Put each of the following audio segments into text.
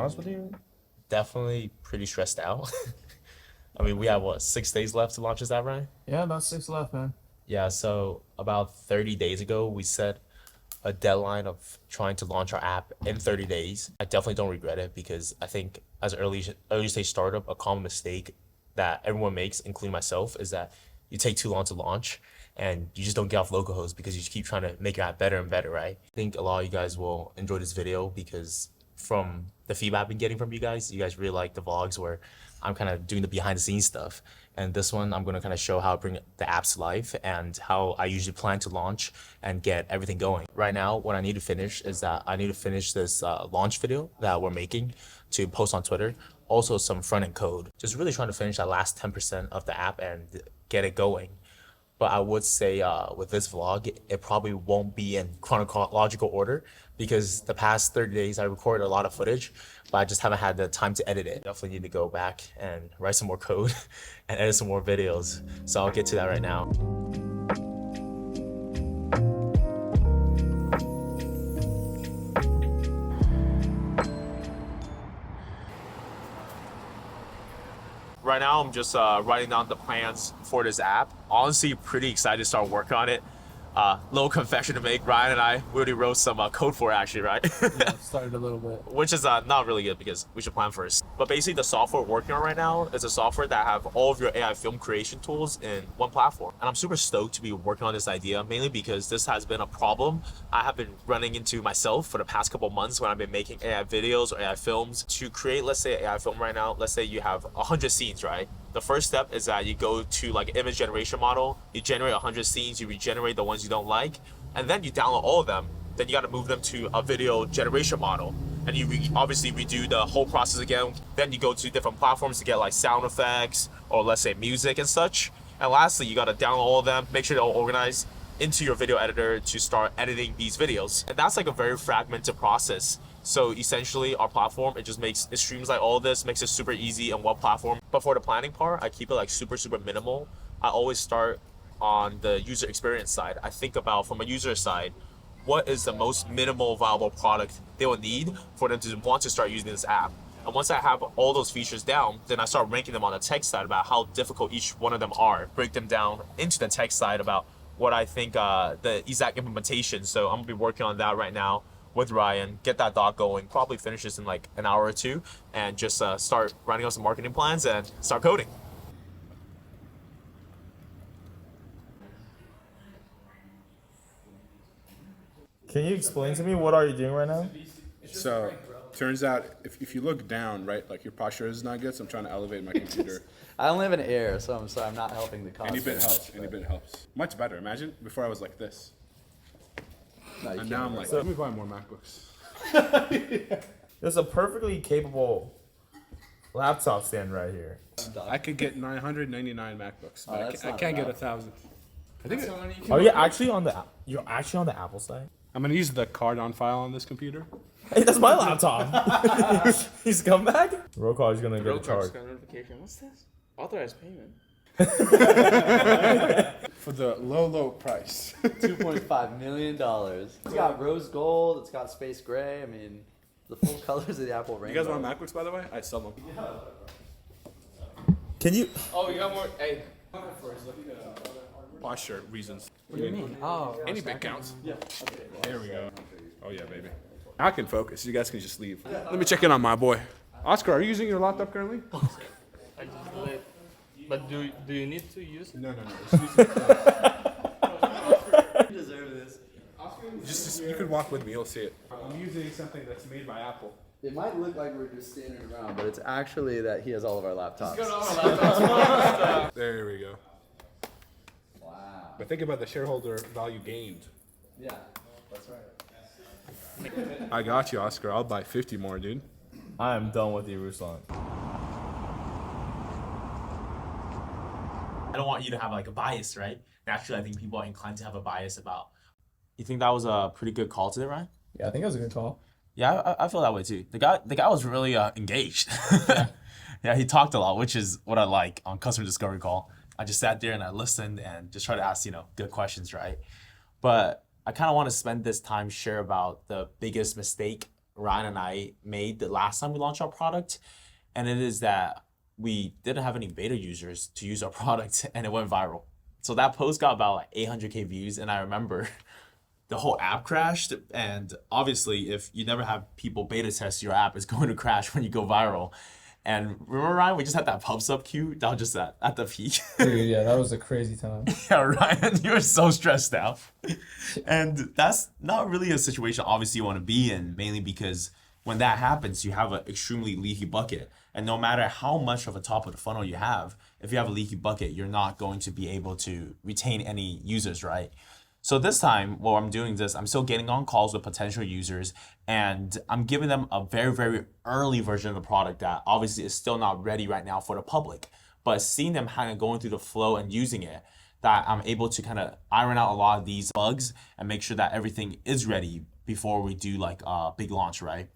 honest with you, Definitely pretty stressed out. I mean, we have what, 6 days left to launch this app, right? yeah, about 6 left, man. Yeah, so about 30 days ago, we set a deadline of trying to launch our app in 30 days. I definitely don't regret it because I think as an early stage startup, a common mistake that everyone makes, including myself, is that you take too long to launch and you just don't get off localhost because you just keep trying to make your app better and better, right? I think a lot of you guys will enjoy this video because from the feedback I've been getting from you guys really like the vlogs where I'm kind of doing the behind the scenes stuff. And this one, I'm going to kind of show how I bring the apps to life and how I usually plan to launch and get everything going. Right now, what I need to finish is that I need to finish this launch video that we're making to post on Twitter. Also some front-end code. Just really trying to finish that last 10% of the app and get it going. But I would say with this vlog, it probably won't be in chronological order because the past 30 days I recorded a lot of footage, but I just haven't had the time to edit it. Definitely need to go back and write some more code and edit some more videos. So I'll get to that right now. Right now, I'm just writing down the plans for this app. Honestly, pretty excited to start working on it. Little confession to make, Ryan and I, we already wrote some code for it actually, right? Yeah, started a little bit. Which is not really good because we should plan first. But basically the software we're working on right now is a software that have all of your AI film creation tools in one platform. And I'm super stoked to be working on this idea, mainly because this has been a problem I have been running into myself for the past couple months when I've been making AI videos or AI films. To create, let's say, an AI film right now, let's say you have 100 scenes, right? The first step is that you go to like an image generation model, you generate 100 scenes, you regenerate the ones you don't like, and then you download all of them. Then you got to move them to a video generation model. And you obviously redo the whole process again. Then you go to different platforms to get like sound effects or let's say music and such. And lastly, you got to download all of them, make sure they're all organized into your video editor to start editing these videos. And that's like a very fragmented process. So essentially our platform, it streamlines all of this, makes it super easy on one platform. But for the planning part, I keep it like super minimal. I always start on the user experience side. I think about from a user side, what is the most minimal viable product they will need for them to want to start using this app. And once I have all those features down, then I start ranking them on the tech side about how difficult each one of them are. Break them down into the tech side about what I think the exact implementation. So I'm gonna be working on that right now with Ryan, get that doc going, probably finish this in like an hour or two, and just start writing out some marketing plans and start coding. Can you explain to me what are you doing right now? So, turns out if you look down, right, like your posture is not good, so I'm trying to elevate my computer. I only have an Air, so I'm not helping the cause. Any bit helps. Any bit helps. Much better. Imagine before I was like this, No, you and can't. now I'm like, So- let me buy more MacBooks. There's a perfectly capable laptop stand right here. I could get 999 MacBooks, but that's I not can't get enough. 1,000. I think Are you actually on the? You're actually on the Apple side? I'm gonna use the card on file on this computer. Hey, that's my laptop. He's come back. Roll call is gonna get a charge. Notification. What's this? Authorized payment. For the low price. $2.5 million. It's got rose gold. It's got space gray. I mean, the full colors of the Apple rainbow. You guys want MacBooks, by the way? I sell them. Can you? Oh, you got more. Hey. Posture reasons. What do you mean? Oh. Any bit counts. Yeah. There we go. Oh yeah, baby. I can focus. You guys can just leave. Let me check in on my boy. Oscar, are you using your laptop currently? I just do it. But do you need to use it? No. You deserve this. Just you could walk with me. You'll see it. I'm using something that's made by Apple. It might look like we're just standing around, but it's actually that he has all of our laptops. There we go. Wow. But think about the shareholder value gained. Yeah, that's right. I got you, Oscar. I'll buy 50 more, dude. I am done with you, Ruslan. I don't want you to have like a bias, right? Naturally, I think people are inclined to have a bias about. You think that was a pretty good call today, Ryan? Yeah, I think that was a good call. Yeah, I feel that way too. The guy was really engaged. Yeah, he talked a lot, which is what I like on customer discovery call. I just sat there and I listened and just tried to ask, good questions, right? But I kind of want to spend this time share about the biggest mistake Ryan and I made the last time we launched our product, and it is that we didn't have any beta users to use our product, and it went viral. So that post got about like 800K views, and I remember the whole app crashed. And obviously, if you never have people beta test your app, it's going to crash when you go viral. And remember, Ryan, we just had that pub sub queue that was just at the peak. Dude, yeah, that was a crazy time. Yeah, Ryan, you were so stressed out. And that's not really a situation obviously you want to be in, mainly because when that happens, you have an extremely leaky bucket. And no matter how much of a top of the funnel you have, if you have a leaky bucket, you're not going to be able to retain any users, right? So this time, while I'm doing this, I'm still getting on calls with potential users, and I'm giving them a very, very early version of the product that obviously is still not ready right now for the public. But seeing them kind of going through the flow and using it, that I'm able to kind of iron out a lot of these bugs and make sure that everything is ready before we do like a big launch, right?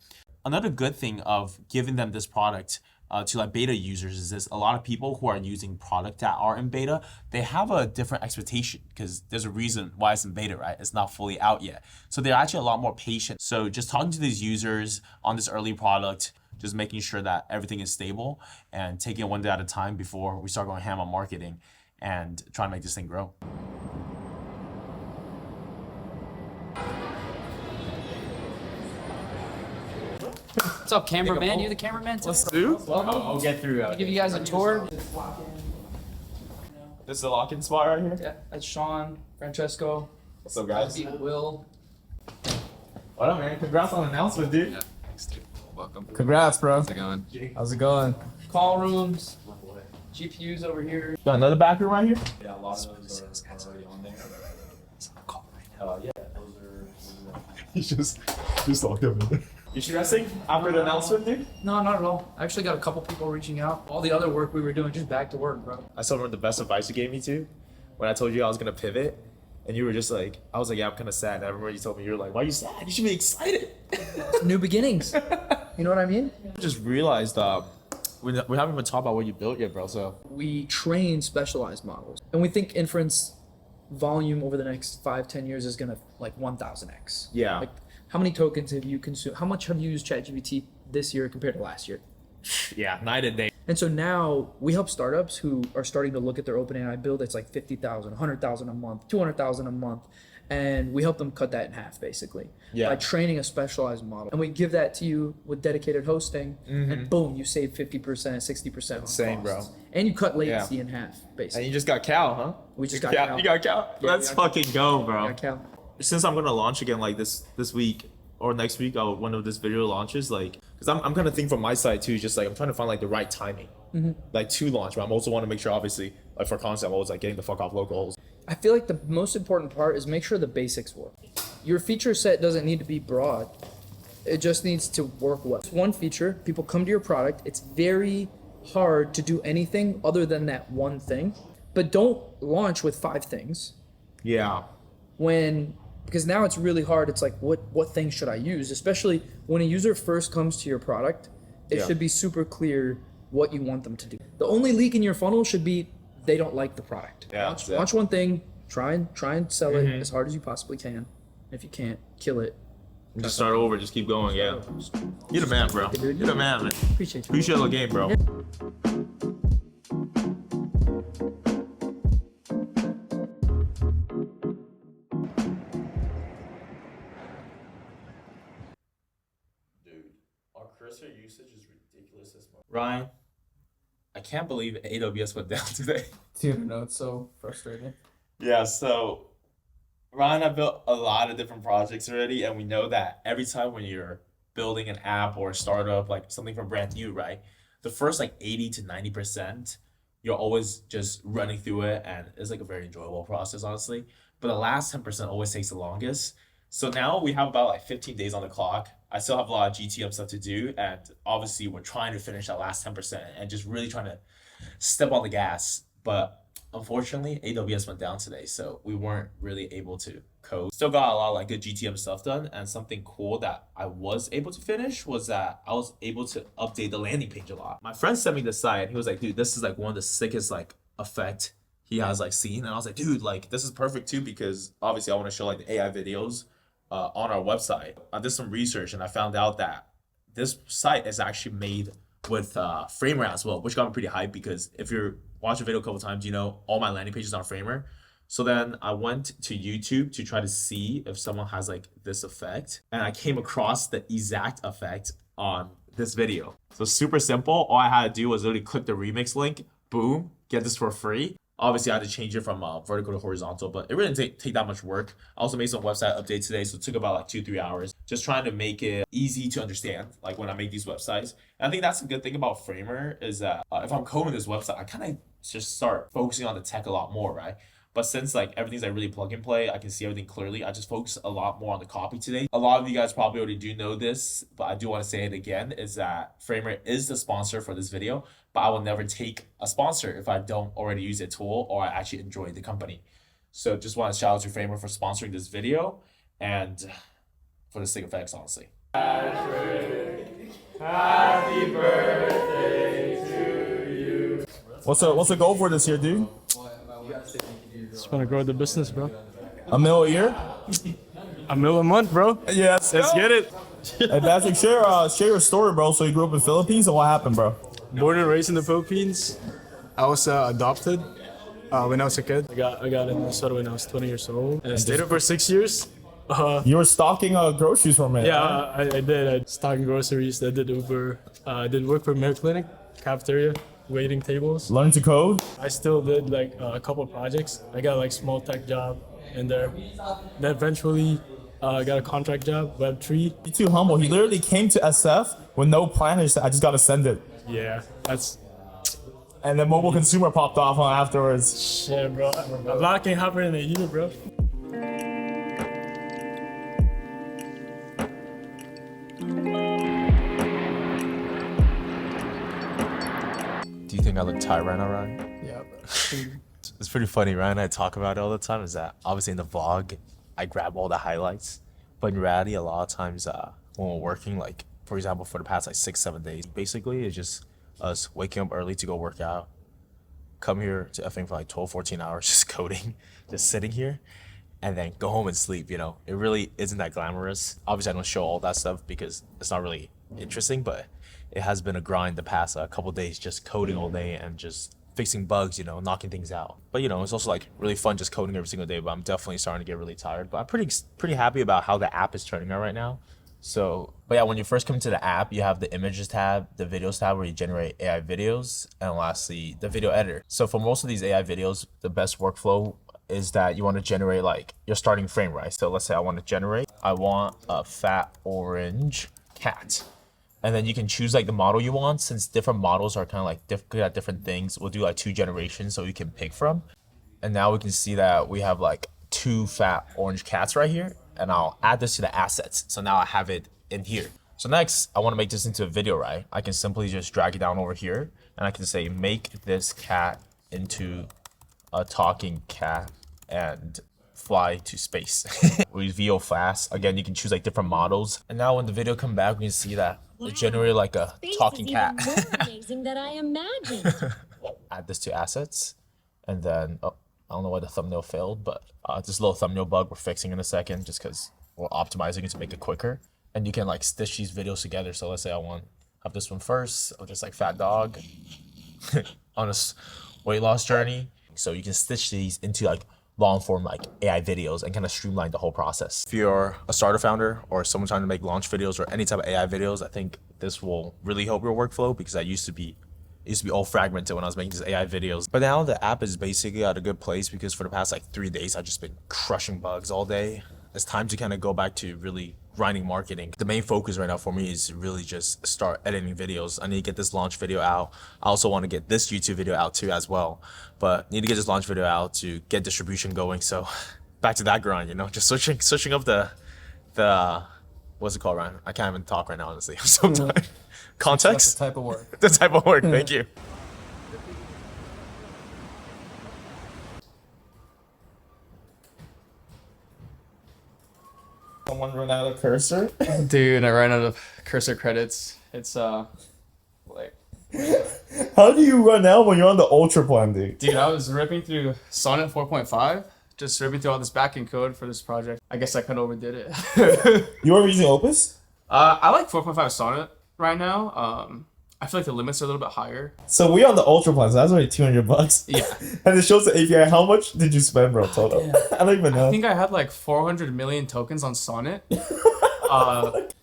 Another good thing of giving them this product to like beta users is this: a lot of people who are using product that are in beta, they have a different expectation because there's a reason why it's in beta, right? It's not fully out yet. So they're actually a lot more patient. So just talking to these users on this early product, just making sure that everything is stable and taking it one day at a time before we start going ham on marketing and trying to make this thing grow. What's up, cameraman? You the cameraman today? Dude, I'll get through. I'll give you guys a tour. this is the lock-in spot right here. Yeah, that's Sean, Francesco, What's up, guys? Will. What up, man? Congrats on the announcement, dude. Yeah, thanks, dude. Welcome. Congrats, bro. How's it going? How's it going? Call rooms, GPUs over here. Got another back room right here. Yeah, a lot of those are already on there. Yeah, those are. He's just locked up in there. You stressing after the announcement, dude? No, not at all. I actually got a couple people reaching out. All the other work we were doing, just back to work, bro. I still remember the best advice you gave me too, when I told you I was gonna pivot, and you were just like, I was like, yeah, I'm kind of sad. I remember you told me, you were like, why are you sad? You should be excited. New beginnings. You know what I mean? I just realized we haven't even talked about what you built yet, bro. So We train specialized models, and we think inference volume over the next 5-10 years is gonna like 1000x. yeah, Like, how many tokens have you consumed? How much have you used ChatGPT this year compared to last year? yeah, night and day. And so now we help startups who are starting to look at their OpenAI build. It's like 50,000, 100,000 a month, 200,000 a month. And we help them cut that in half, basically, Yeah. by training a specialized model. And we give that to you with dedicated hosting, and boom, you save 50%, 60% on Insane, bro. costs. And you cut latency in half, basically. And you just got Cal, huh? We just got Cal. You got Cal. Yeah, Let's we got fucking go, bro. Yeah, Cal. Since I'm gonna launch again like this week or next week, one of this video launches, like, because I'm kind of thinking from my side too, just like I'm trying to find like the right timing, like to launch. But I'm also want to make sure, obviously, like for content, I'm always like getting the fuck off locals. I feel like the most important part is make sure the basics work. Your feature set doesn't need to be broad. It just needs to work well. It's one feature, people come to your product, it's very hard to do anything other than that one thing. But don't launch with 5 things Yeah, because now it's really hard. It's like, what things should I use? Especially when a user first comes to your product, it Yeah. should be super clear what you want them to do. The only leak in your funnel should be they don't like the product. Yeah, Launch, yeah. launch one thing, try and sell it as hard as you possibly can. If you can't, kill it. just start over, just keep going. Yeah, you're the man, bro. You're the man, man. Appreciate you. Appreciate the game, bro. Dude, our cursor usage is ridiculous this month. Ryan, I can't believe AWS went down today. Dude, no, it's so frustrating. Yeah, so Ryan, I built a lot of different projects already, and we know that every time when you're building an app or a startup, like something from brand new, right? The first like 80 to 90%, you're always just running through it, and it's like a very enjoyable process, honestly. But the last 10% always takes the longest. So now we have about like 15 days on the clock. I still have a lot of GTM stuff to do, and obviously we're trying to finish that last 10% and just really trying to step on the gas. But unfortunately, AWS went down today, so we weren't really able to code. Still got a lot of like good GTM stuff done, and something cool that I was able to finish was that I was able to update the landing page a lot. My friend sent me the site, and he was like, dude, this is like one of the sickest like effect he has like seen. And I was like, dude, like this is perfect too, because obviously I want to show like the AI videos on our website. I did some research and I found out that this site is actually made with Framer as well, which got me pretty hyped because if you're watching a video a couple times, you know all my landing pages are on Framer. So then I went to YouTube to try to see if someone has like this effect, and I came across the exact effect on this video. So super simple. All I had to do was literally click the remix link, boom, get this for free. Obviously, I had to change it from vertical to horizontal, but it really didn't take that much work. I also made some website updates today, so it took about like 2-3 hours. Just trying to make it easy to understand, like when I make these websites. And I think that's a good thing about Framer is that if I'm coding this website, I kind of just start focusing on the tech a lot more, right? But since like everything's like really plug and play, I can see everything clearly. I just focus a lot more on the copy today. A lot of you guys probably already do know this, but I do want to say it again, is that Framer is the sponsor for this video, but I will never take a sponsor if I don't already use a tool or I actually enjoy the company. So just want to shout out to Framer for sponsoring this video and for the sick effects, honestly. Happy birthday to you. What's the goal for this year, dude? Just want to grow the business, bro. $1 million a year? $1 million a month, bro. Yes. Let's get it. Hey, Patrick, share your story, bro. So you grew up in the Philippines, and what happened, bro? Born and raised in the Philippines. I was adopted when I was a kid. I got in Minnesota when I was 20 years old. And I stayed there for 6 years. You were stocking groceries for a minute. Yeah, I did. I stocked groceries. I did Uber. I did work for Mayo Clinic, cafeteria, waiting tables. Learn to code. I still did like a couple projects. I got like small tech job in there. Then eventually got a contract job, Web3. You're too humble. He literally came to SF with no plan. He just said, I just got to send it. Yeah, that's And then mobile consumer popped off on afterwards. shit, bro. A lot can happen in a year, bro. Do you think I look tired right now, Ryan? Yeah, bro. It's pretty funny, Ryan and I talk about it all the time, is that obviously in the vlog, I grab all the highlights. But in reality, a lot of times when we're working, like, for example, for the past like 6-7 days, basically it's just us waking up early to go work out, come here to effing for like 12-14 hours just coding, just sitting here, and then go home and sleep, you know? It really isn't that glamorous. Obviously, I don't show all that stuff because it's not really interesting, but it has been a grind the past couple days, just coding all day and just fixing bugs, you know, knocking things out. But, you know, it's also like really fun just coding every single day, but I'm definitely starting to get really tired. But I'm pretty happy about how the app is turning out right now. So, but yeah, when you first come into the app, you have the images tab, the videos tab where you generate AI videos, and lastly, the video editor. So for most of these AI videos, the best workflow is that you want to generate like your starting frame, right? So let's say I want a fat orange cat. And then you can choose like the model you want. Since different models are kind of like good at different things, we'll do like 2 generations so you can pick from. And now we can see that we have like 2 fat orange cats right here. And I'll add this to the assets. So now I have it in here. So next, I want to make this into a video, right? I can simply just drag it down over here. And I can say, make this cat into a talking cat and fly to space. We VO fast. Again, you can choose like different models. And now when the video come back, we can see that it generated like a talking cat. Space is even more amazing than I imagined. Add this to assets. And then, I don't know why the thumbnail failed, but this little thumbnail bug we're fixing in a second just because we're optimizing it to make it quicker. And you can like stitch these videos together. So let's say I have this one first, of just like fat dog on a weight loss journey. So you can stitch these into like long form like AI videos and kind of streamline the whole process. If you're a starter founder or someone trying to make launch videos or any type of AI videos, I think this will really help your workflow because it used to be all fragmented when I was making these AI videos. But now the app is basically at a good place because for the past like 3 days, I've just been crushing bugs all day. It's time to kind of go back to really grinding marketing. The main focus right now for me is really just start editing videos. I need to get this launch video out. I also want to get this YouTube video out too as well. But need to get this launch video out to get distribution going. So back to that grind, you know, just switching up the what's it called, Ryan? I can't even talk right now, honestly. I'm so tired. Context? The type of work. The type of work, thank you. Someone run out of cursor. Dude, I ran out of cursor credits. It's like, How do you run out when you're on the ultra plan, dude? dude, I was ripping through Sonnet 4.5, just ripping through all this backend code for this project. I guess I kind of overdid it. You are using Opus? I like 4.5 Sonnet right now. I feel like the limits are a little bit higher. So we're on the Ultra plan, so that's only $200. Yeah. And it shows the API. How much did you spend, bro, total? I don't even know. I think I had like 400 million tokens on Sonnet.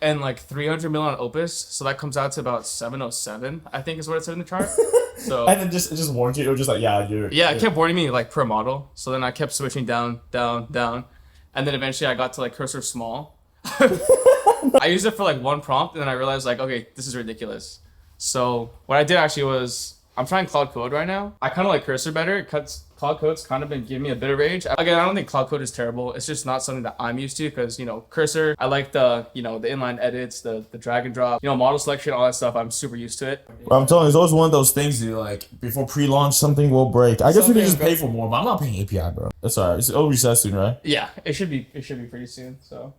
And like 300 million on Opus. So that comes out to about 707, I think is what it said in the chart. So And then it just warned you. It was just like, yeah, it kept warning me like per model. So then I kept switching down. And then eventually I got to like cursor small. I used it for like one prompt and then I realized like, okay, this is ridiculous. So what I did actually was I'm trying Cloud Code right now. I kind of like cursor better. Cloud Code's kind of been giving me a bit of rage. Again, I don't think Cloud Code is terrible. It's just not something that I'm used to because, cursor, I like the, the inline edits, the drag and drop, model selection, all that stuff. I'm super used to it. I'm telling you, it's always one of those things that like before pre-launch something will break. I guess we can just pay for more, but I'm not paying API, bro. That's alright. It'll reset soon, right? Yeah, it should be pretty soon. So.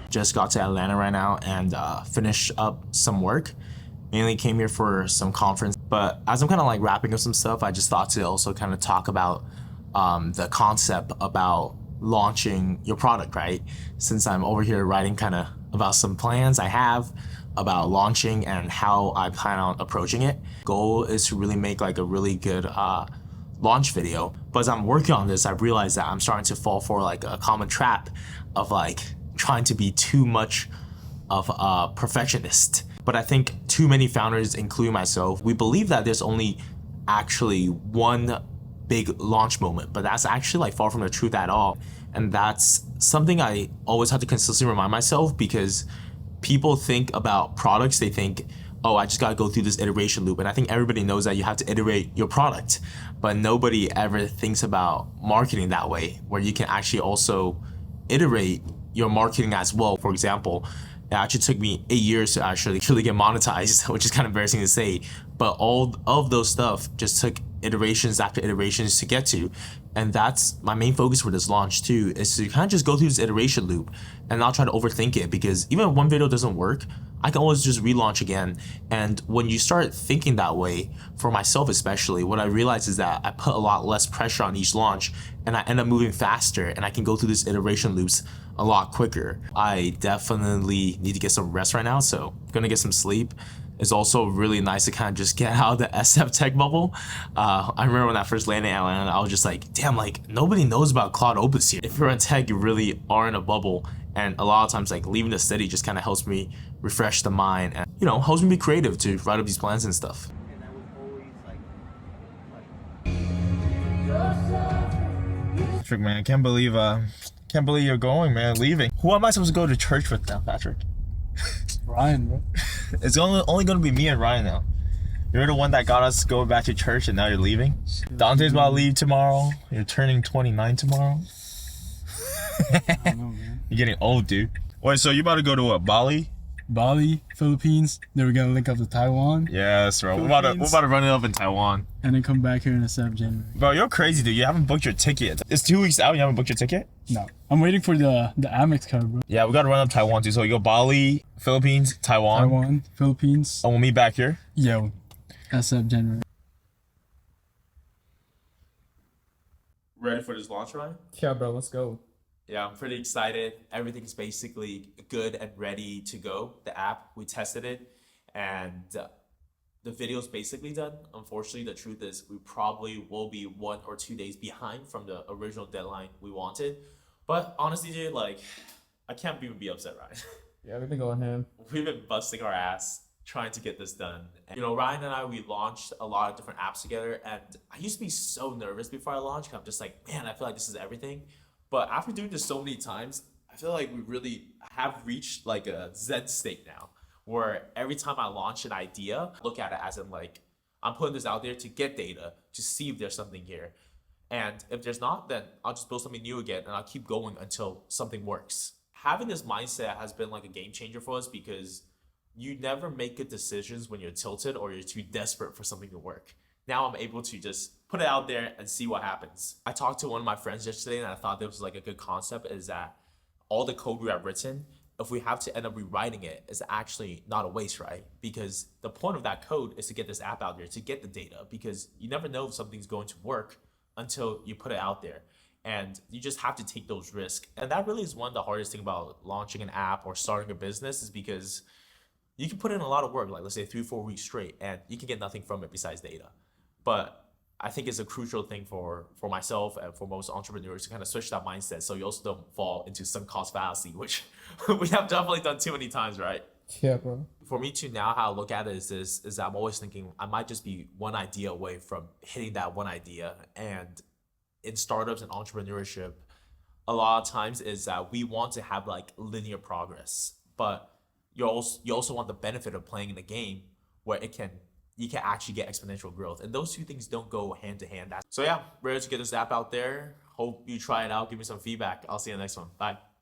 Just got to Atlanta right now and finished up some work. Mainly came here for some conference, but as I'm kind of like wrapping up some stuff, I just thought to also kind of talk about the concept about launching your product, right? Since I'm over here writing kind of about some plans I have about launching and how I plan on approaching it. Goal is to really make like a really good launch video. But as I'm working on this, I've realized that I'm starting to fall for like a common trap of like trying to be too much of a perfectionist. But I think too many founders, including myself, we believe that there's only actually one big launch moment, but that's actually like far from the truth at all. And that's something I always have to consistently remind myself because people think about products, they think, oh, I just gotta go through this iteration loop. And I think everybody knows that you have to iterate your product, but nobody ever thinks about marketing that way, where you can actually also iterate your marketing as well. For example, it actually took me 8 years to actually get monetized, which is kind of embarrassing to say, but all of those stuff just took iterations after iterations to get to. And that's my main focus for this launch too, is to kind of just go through this iteration loop and not try to overthink it, because even if one video doesn't work, I can always just relaunch again. And when you start thinking that way, for myself especially, what I realize is that I put a lot less pressure on each launch and I end up moving faster and I can go through this iteration loops a lot quicker. I definitely need to get some rest right now, so I'm gonna get some sleep. It's also really nice to kind of just get out of the SF tech bubble. I remember when I first landed in Atlanta, I was just like, damn, like nobody knows about Cloud Opus here. If you're in tech, you really are in a bubble. And a lot of times like leaving the city just kind of helps me refresh the mind and, helps me be creative to write up these plans and stuff. Patrick, man, I can't believe you're going, man, leaving. Who am I supposed to go to church with now, Patrick? Ryan, bro. It's only gonna be me and Ryan now. You're the one that got us going back to church and now you're leaving. Dante's about to leave tomorrow. You're turning 29 tomorrow. I don't know, man. You're getting old, dude. Wait, so you about to go to what, Bali? Bali, Philippines. Then we're gonna link up to Taiwan. Yes, bro. We're about to run it up in Taiwan. And then come back here in the 7th January. Bro, you're crazy, dude. You haven't booked your ticket. It's 2 weeks out and you haven't booked your ticket? No. I'm waiting for the Amex card, bro. Yeah, we gotta run up Taiwan too. So you go Bali, Philippines, Taiwan. Taiwan, Philippines. And we'll meet back here. Yeah, SF January. Ready for this launch, Ryan? Yeah, bro, let's go. Yeah, I'm pretty excited. Everything's basically good and ready to go. The app, we tested it, and the video's basically done. Unfortunately, the truth is we probably will be 1 or 2 days behind from the original deadline we wanted. But honestly, dude, like, I can't even be upset, Ryan. Yeah, we've been going ham. We've been busting our ass trying to get this done. And, Ryan and I, we launched a lot of different apps together, and I used to be so nervous before I launched. I'm just like, man, I feel like this is everything. But after doing this so many times, I feel like we really have reached like a Zen state now, where every time I launch an idea, look at it as in like, I'm putting this out there to get data, to see if there's something here. And if there's not, then I'll just build something new again and I'll keep going until something works. Having this mindset has been like a game changer for us, because you never make good decisions when you're tilted or you're too desperate for something to work. Now I'm able to just put it out there and see what happens. I talked to one of my friends yesterday and I thought this was like a good concept, is that all the code we have written, if we have to end up rewriting it, it's actually not a waste, right? Because the point of that code is to get this app out there, to get the data, because you never know if something's going to work until you put it out there. And you just have to take those risks. And that really is one of the hardest thing about launching an app or starting a business, is because you can put in a lot of work, like let's say 3-4 weeks straight, and you can get nothing from it besides data. But I think it's a crucial thing for myself and for most entrepreneurs to kind of switch that mindset, so you also don't fall into some cost fallacy, which we have definitely done too many times, right? Yeah, bro. For me to now, how I look at it is this: is that I'm always thinking I might just be one idea away from hitting that one idea. And in startups and entrepreneurship, a lot of times is that we want to have like linear progress, but you also want the benefit of playing in a game where you can actually get exponential growth, and those two things don't go hand to hand. So yeah, ready to get this app out there. Hope you try it out. Give me some feedback. I'll see you in the next one. Bye.